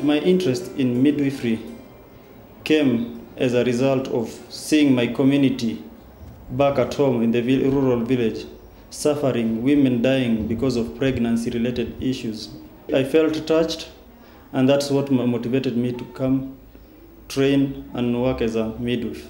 My interest in midwifery came as a result of seeing my community back at home in the rural village suffering, women dying because of pregnancy-related issues. I felt touched, and that's what motivated me to come, train, and work as a midwife.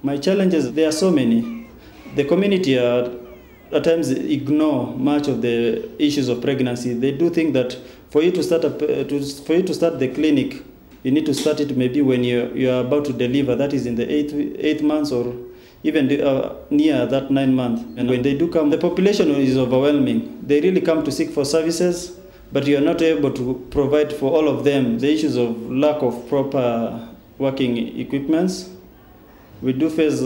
My challenges, there are so many. The community at times ignore much of the issues of pregnancy. They do think that for you to start the clinic, you need to start it maybe when you are about to deliver. That is in the eighth month or even near that 9 month. And when they do come, the population is overwhelming. They really come to seek for services, but you are not able to provide for all of them. The issues of lack of proper working equipments. We do face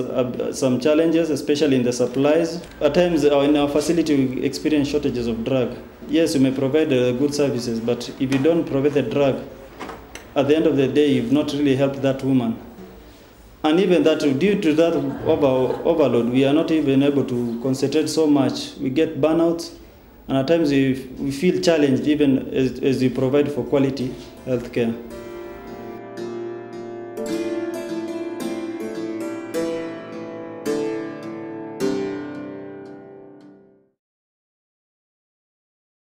some challenges, especially in the supplies. At times in our facility we experience shortages of drug. Yes, you may provide good services, but if you don't provide the drug, at the end of the day, you've not really helped that woman. And even that, due to that overload, we are not even able to concentrate so much. We get burnout, and at times we feel challenged even as we provide for quality health care.